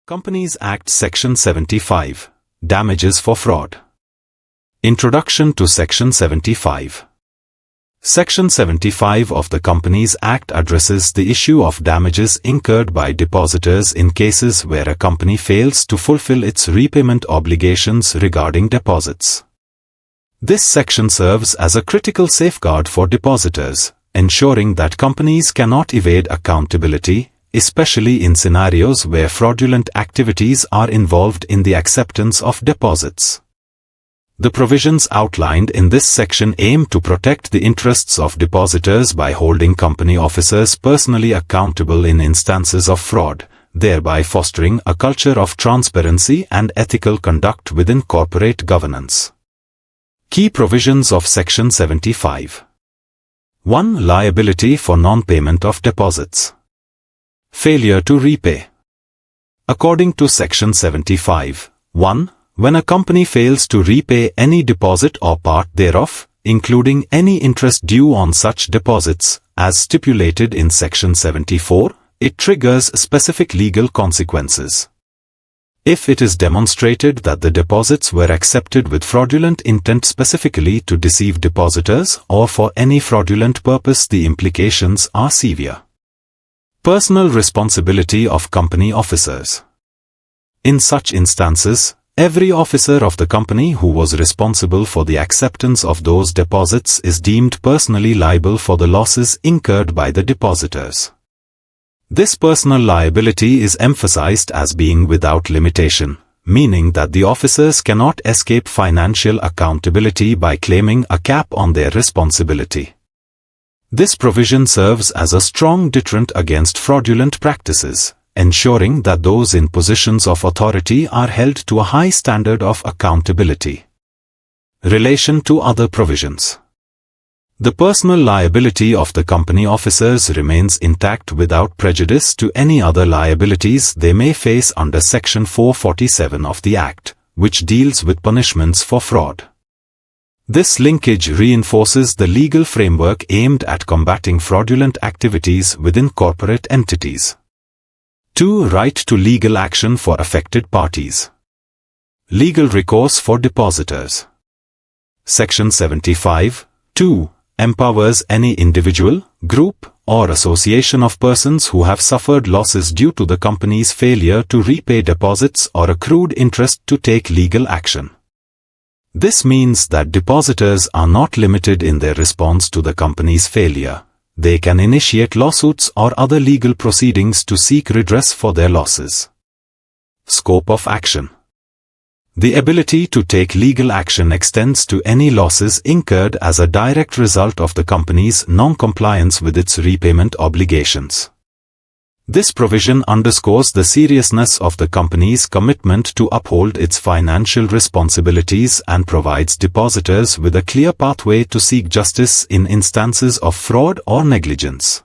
Companies Act Section 75. Damages for Fraud. Introduction to Section 75. Section 75 of the Companies Act addresses the issue of damages incurred by depositors in cases where a company fails to fulfill its repayment obligations regarding deposits. This section serves as a critical safeguard for depositors, ensuring that companies cannot evade accountability, especially in scenarios where fraudulent activities are involved in the acceptance of deposits. The provisions outlined in this section aim to protect the interests of depositors by holding company officers personally accountable in instances of fraud, thereby fostering a culture of transparency and ethical conduct within corporate governance. Key provisions of Section 75. 1. Liability for non-payment of deposits. Failure to repay. According to Section 75, 1. When a company fails to repay any deposit or part thereof, including any interest due on such deposits, as stipulated in Section 74, it triggers specific legal consequences. If it is demonstrated that the deposits were accepted with fraudulent intent specifically to deceive depositors or for any fraudulent purpose, the implications are severe. Personal responsibility of company officers. In such instances, every officer of the company who was responsible for the acceptance of those deposits is deemed personally liable for the losses incurred by the depositors. This personal liability is emphasized as being without limitation, meaning that the officers cannot escape financial accountability by claiming a cap on their responsibility. This provision serves as a strong deterrent against fraudulent practices, ensuring that those in positions of authority are held to a high standard of accountability. Relation to other provisions. The personal liability of the company officers remains intact without prejudice to any other liabilities they may face under Section 447 of the Act, which deals with punishments for fraud. This linkage reinforces the legal framework aimed at combating fraudulent activities within corporate entities. 2. Right to legal action for affected parties. Legal recourse for depositors. Section 75, 2, empowers any individual, group, or association of persons who have suffered losses due to the company's failure to repay deposits or accrued interest to take legal action. This means that depositors are not limited in their response to the company's failure. They can initiate lawsuits or other legal proceedings to seek redress for their losses. Scope of action. The ability to take legal action extends to any losses incurred as a direct result of the company's non-compliance with its repayment obligations. This provision underscores the seriousness of the company's commitment to uphold its financial responsibilities and provides depositors with a clear pathway to seek justice in instances of fraud or negligence.